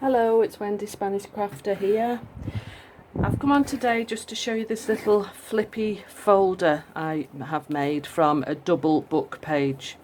Hello, it's Wendy Spanish Crafter here. I've come on today just to show you this little Flippy folder I have made from a double book page.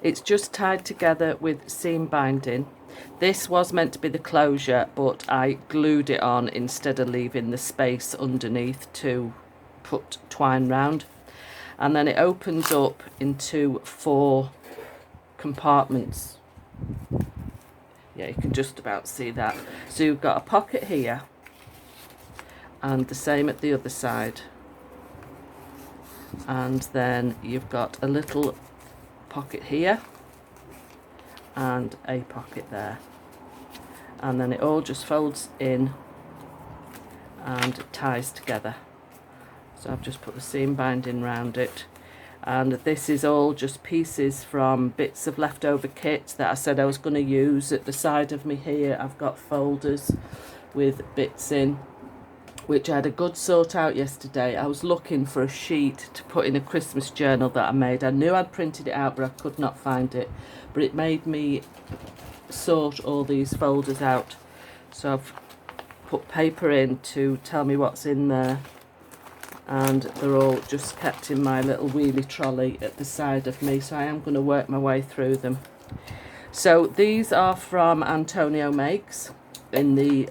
It's just tied together with seam binding. This was meant to be the closure, but I glued it on instead of leaving the space underneath to put twine round. And then it opens up into 4 compartments. Yeah, you can just about see that. So you've got a pocket here and the same at the other side, and then you've got a little pocket here and a pocket there, and then it all just folds in and ties together. So I've just put the seam binding around it, and this is all just pieces from bits of leftover kit that I said I was going to use. At the side of me here I've got folders with bits in, which I had a good sort out yesterday. I was looking for a sheet to put in a Christmas journal that I made. I knew I'd printed it out, but I could not find it. But it made me sort all these folders out. So I've put paper in to tell me what's in there, and they're all just kept in my little wheelie trolley at the side of me. So I am going to work my way through them. So these are from Antonio Makes in the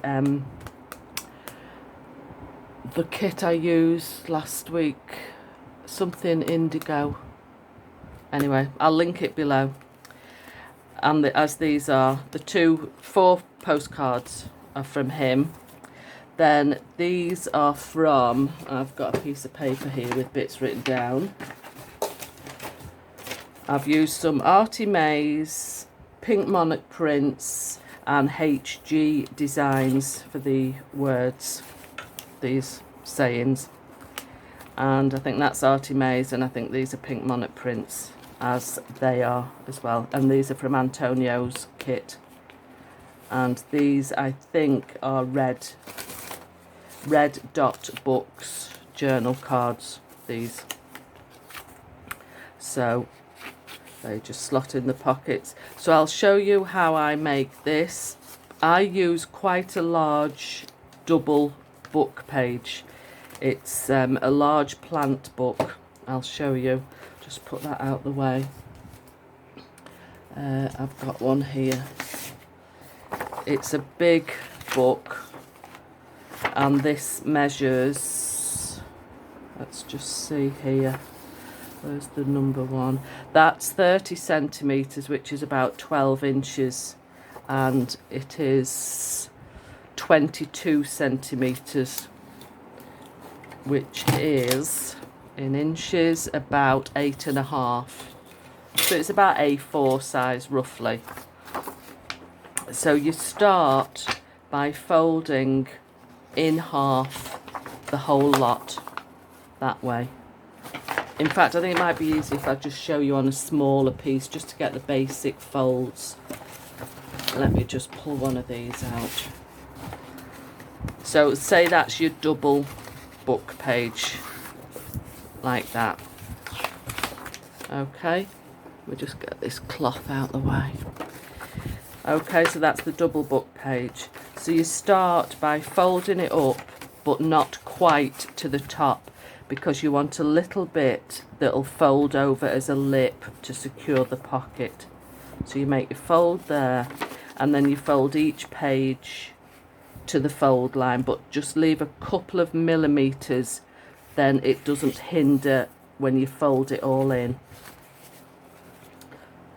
kit I used last week, something indigo. Anyway, I'll link it below. And as these are the 4 postcards are from him. Then these are from, I've got a piece of paper here with bits written down. I've used some Artie Mays, Pink Monarch prints and HG designs for the words, these sayings, and I think that's Artie Mays, and I think these are Pink Monarch prints as they are as well, and these are from Antonio's kit, and these I think are red dot books journal cards, these. So they just slot in the pockets. So I'll show you how I make this. I use quite a large double book page. It's a large plant book. I'll show you. Just put that out the way. I've got one here. It's a big book, and this measures, let's just see here, where's the number one? That's 30 centimetres, which is about 12 inches, and it is 22 centimetres, which is in inches about 8.5. So it's about A4 size roughly. So you start by folding in half the whole lot that way. In fact, I think it might be easy if I just show you on a smaller piece just to get the basic folds. Let me just pull one of these out. So say that's your double book page, like that. Okay, we'll just get this cloth out the way. Okay, so that's the double book page. So you start by folding it up, but not quite to the top, because you want a little bit that'll fold over as a lip to secure the pocket. So you make your fold there, and then you fold each page to the fold line, but just leave a couple of millimeters, then it doesn't hinder when you fold it all in.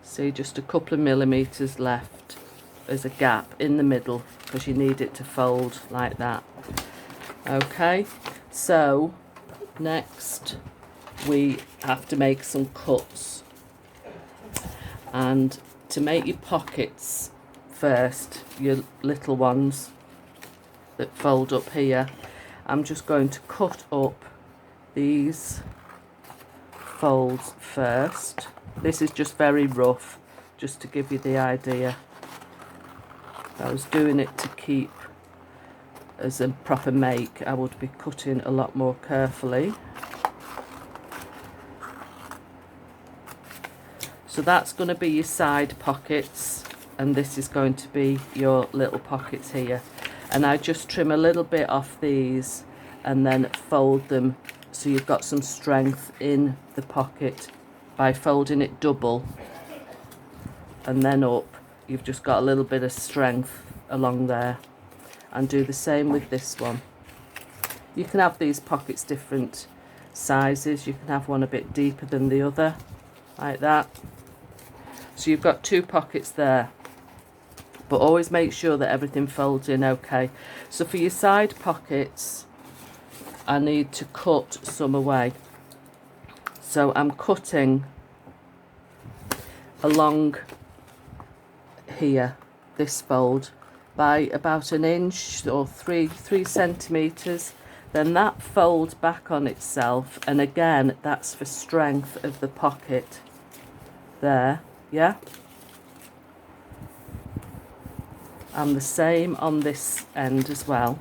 See, just a couple of millimeters left as a gap in the middle, because you need it to fold like that. Okay, so next we have to make some cuts, and to make your pockets first, your little ones that fold up here, I'm just going to cut up these folds first. This is just very rough, just to give you the idea. If I was doing it to keep as a proper make, I would be cutting a lot more carefully. So that's going to be your side pockets. and this is going to be your little pockets here. And I just trim a little bit off these and then fold them so you've got some strength in the pocket by folding it double and then up. You've just got a little bit of strength along there. And do the same with this one. You can have these pockets different sizes. You can have one a bit deeper than the other, like that. So you've got 2 pockets there, but always make sure that everything folds in okay. So for your side pockets, I need to cut some away. So I'm cutting along here, this fold, by about 1 inch or 3 centimetres. Then that folds back on itself, and again that's for strength of the pocket there, yeah? And the same on this end as well.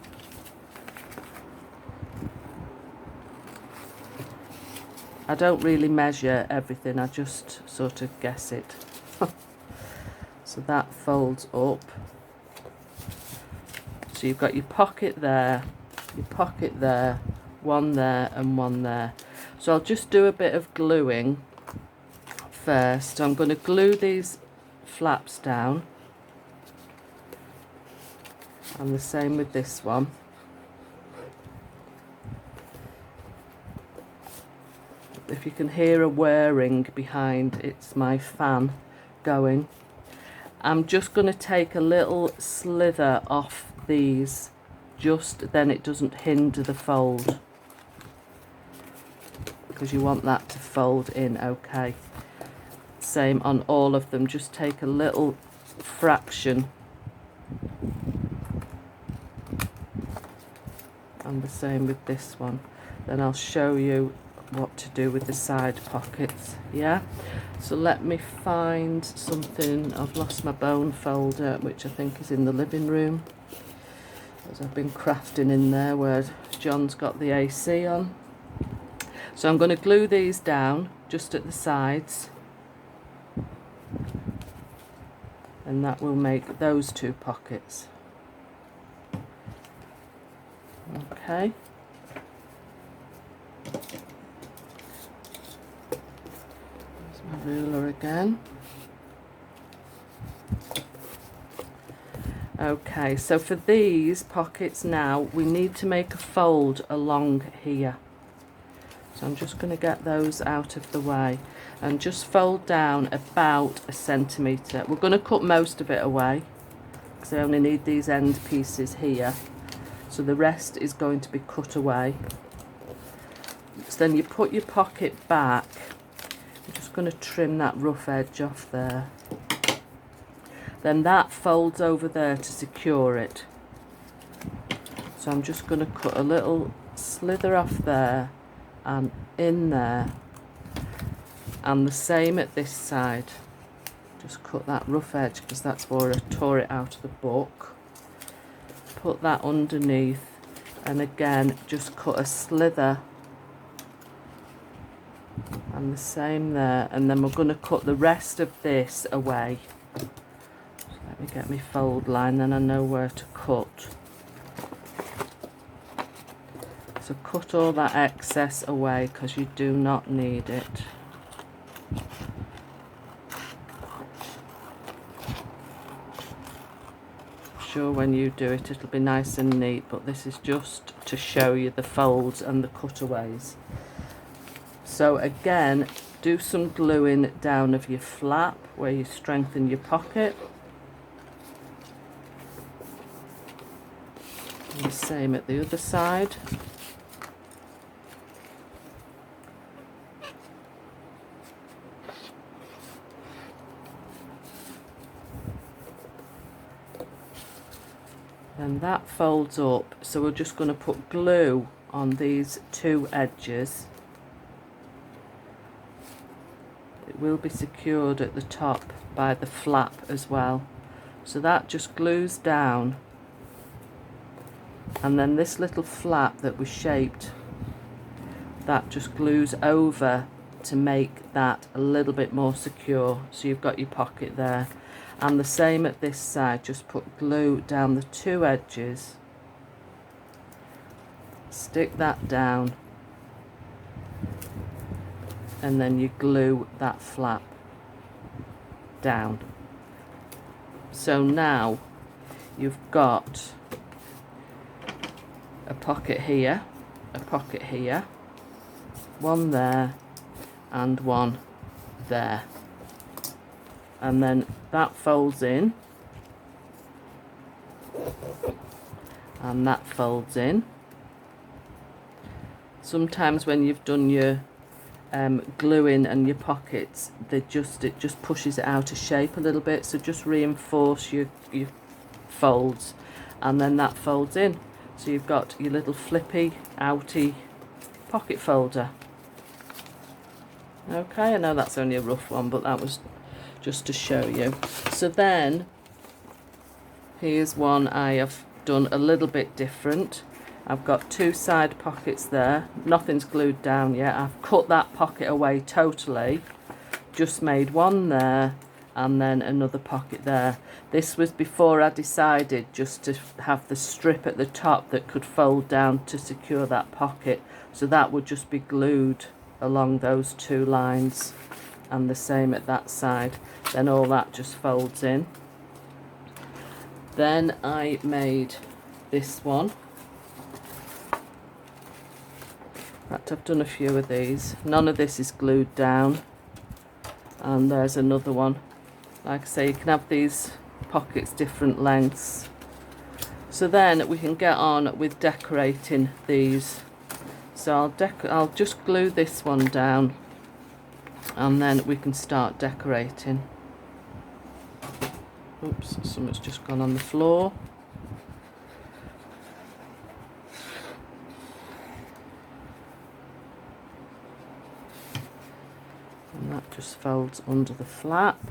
I don't really measure everything, I just sort of guess it. So that folds up. So you've got your pocket there, one there and one there. So I'll just do a bit of gluing first. I'm going to glue these flaps down. And the same with this one. If you can hear a whirring behind, it's my fan going. I'm just going to take a little slither off these, just then it doesn't hinder the fold, because you want that to fold in okay. Same on all of them, just take a little fraction. And the same with this one. Then I'll show you what to do with the side pockets, yeah? So let me find something. I've lost my bone folder, which I think is in the living room, as I've been crafting in there where John's got the AC on. So I'm going to glue these down just at the sides, and that will make those 2 pockets. Okay. Ruler again. Okay, so for these pockets now we need to make a fold along here. So I'm just going to get those out of the way and just fold down about 1 centimetre. We're going to cut most of it away because I only need these end pieces here, so the rest is going to be cut away. So then you put your pocket back. I'm just going to trim that rough edge off there. Then that folds over there to secure it. So I'm just going to cut a little slither off there and in there. And the same at this side. Just cut that rough edge because that's where I tore it out of the book. Put that underneath, and again just cut a slither. And the same there, and then we're going to cut the rest of this away. So let me get my fold line, then I know where to cut. So cut all that excess away because you do not need it. I'm sure when you do it it'll be nice and neat, but this is just to show you the folds and the cutaways. So again, do some gluing down of your flap where you strengthen your pocket. And the same at the other side. And that folds up, so we're just going to put glue on these 2 edges. It will be secured at the top by the flap as well. So that just glues down, and then this little flap that we shaped, that just glues over to make that a little bit more secure. So you've got your pocket there. And the same at this side, just put glue down the two edges, stick that down, and then you glue that flap down. So now you've got a pocket here, a pocket here, one there and one there, and then that folds in and that folds in. Sometimes when you've done your gluing and your pockets, it just pushes it out of shape a little bit, so just reinforce your folds, and then that folds in, so you've got your little flippy outy pocket folder. Okay, I know that's only a rough one, but that was just to show you. So then here's one I have done a little bit different. I've got two side pockets there, nothing's glued down yet. I've cut that pocket away totally, just made one there and then another pocket there. This was before I decided just to have the strip at the top that could fold down to secure that pocket, so that would just be glued along those two lines, and the same at that side. Then all that just folds in. Then I made this one. In fact, I've done a few of these. None of this is glued down. And there's another one. Like I say, you can have these pockets different lengths. So then we can get on with decorating these. So I'll just glue this one down, and then we can start decorating. Oops, something's just gone on the floor. And that just folds under the flap.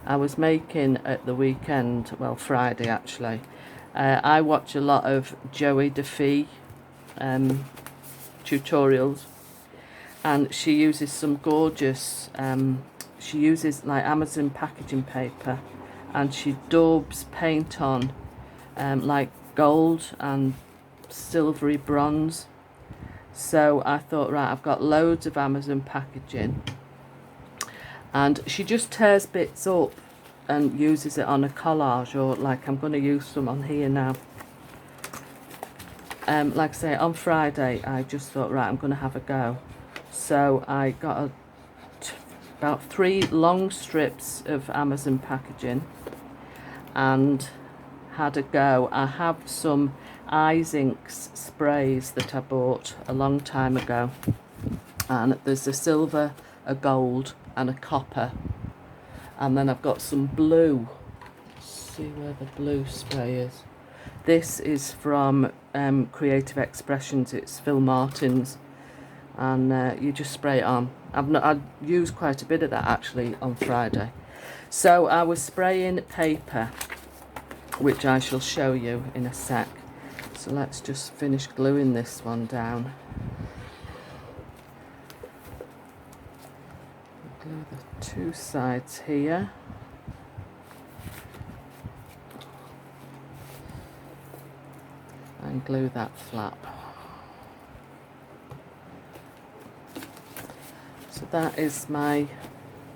I was making at the weekend, well Friday actually, I watch a lot of Joey DeFee tutorials, and she uses some gorgeous, she uses like Amazon packaging paper, and she daubs paint on like gold and silvery bronze. So I thought, right, I've got loads of Amazon packaging, and she just tears bits up and uses it on a collage, or like I'm going to use some on here now. Like I say, on Friday I just thought, right, I'm going to have a go. So I got about 3 long strips of Amazon packaging and had a go. I have some Eyes Inks sprays that I bought a long time ago, and there's a silver, a gold and a copper, and then I've got some blue. Let's see where the blue spray is. This is from Creative Expressions. It's Phil Martin's, and you just spray it on. I used quite a bit of that actually on Friday. So I was spraying paper, which I shall show you in a sec. So let's just finish gluing this one down. Glue the two sides here. And glue that flap. So that is my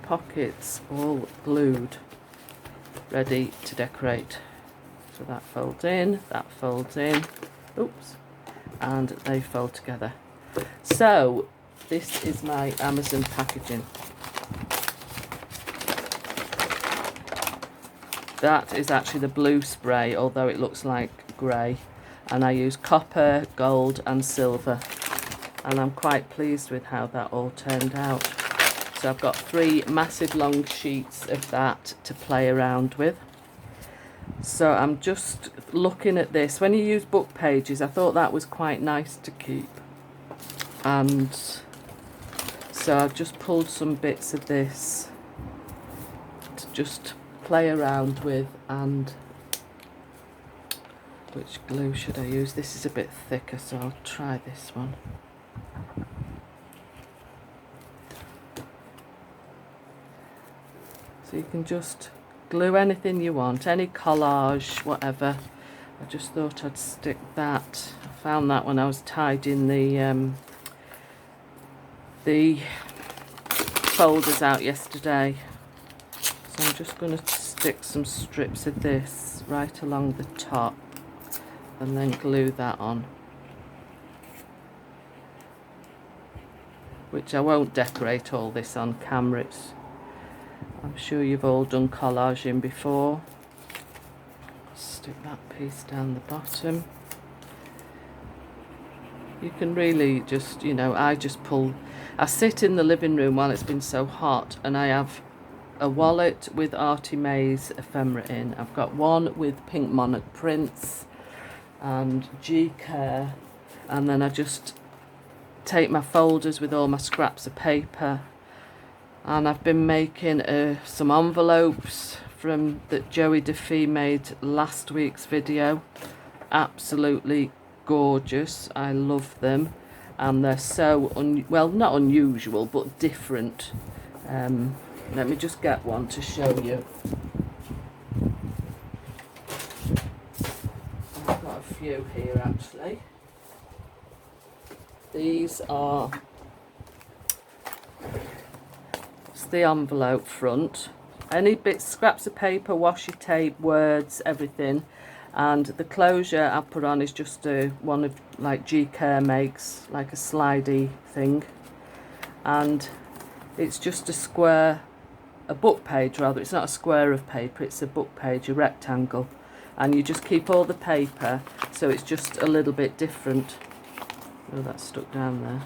pockets all glued, ready to decorate. So that folds in, oops, and they fold together. So this is my Amazon packaging. That is actually the blue spray, although it looks like grey, and I use copper, gold and silver, and I'm quite pleased with how that all turned out. So I've got 3 massive long sheets of that to play around with. So I'm just looking at this. When you use book pages, I thought that was quite nice to keep, and so I've just pulled some bits of this to just play around with. And which glue should I use? This is a bit thicker, so I'll try this one. you can just glue anything you want, any collage, whatever. I just thought I'd stick that. I found that when I was tidying the folders out yesterday. So I'm just going to stick some strips of this right along the top and then glue that on. Which I won't decorate all this on camera. I'm sure you've all done collaging before. Stick that piece down the bottom. You can really just, you know, I sit in the living room while it's been so hot, and I have a wallet with Artie May's ephemera in. I've got one with pink monarch prints and G-Care, and then I just take my folders with all my scraps of paper, and I've been making some envelopes that Joey DeFee made last week's video. Absolutely gorgeous. I love them, and they're so well, not unusual but different. Let me just get one to show you. I've got a few here actually. These are, it's the envelope front. Any bits, scraps of paper, washi tape, words, everything. And the closure I put on is just one of like G-Care makes, like a slidey thing. And it's just a book page rather. It's not a square of paper, it's a book page, a rectangle. And you just keep all the paper, so it's just a little bit different. Oh, that's stuck down there.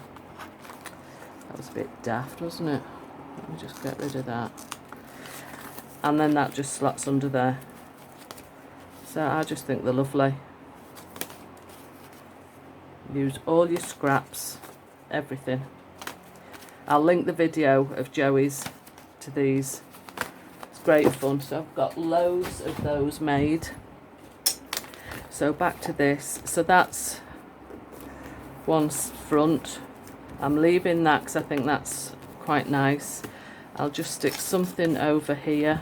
That was a bit daft, wasn't it? Let me just get rid of that. And then that just slots under there. So I just think they're lovely. Use all your scraps, everything. I'll link the video of Joey's to these. It's great fun. So I've got loads of those made. So back to this. So that's one front. I'm leaving that because I think that's quite nice. I'll just stick something over here.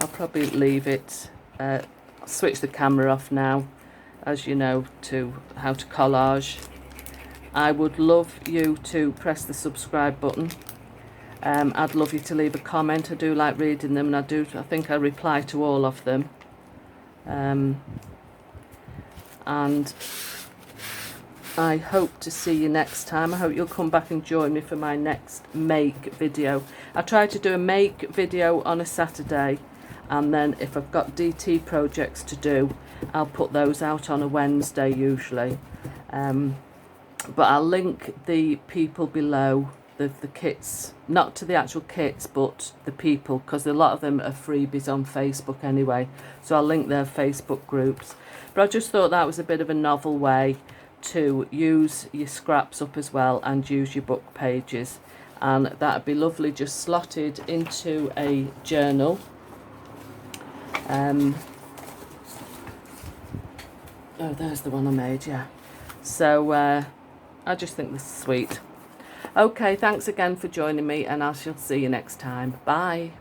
I'll probably leave it, switch the camera off now, as you know, to how to collage. I would love you to press the subscribe button. I'd love you to leave a comment. I do like reading them, and I think I reply to all of them. And I hope to see you next time. I hope you'll come back and join me for my next make video. I try to do a make video on a Saturday, and then if I've got DT projects to do, I'll put those out on a Wednesday usually. But I'll link the people below, the kits, not to the actual kits, but the people, because a lot of them are freebies on Facebook anyway. So I'll link their Facebook groups. But I just thought that was a bit of a novel way to use your scraps up as well and use your book pages. And that'd be lovely just slotted into a journal. Oh, there's the one I made, yeah. So I just think this is sweet. Okay, thanks again for joining me, and I shall see you next time. Bye.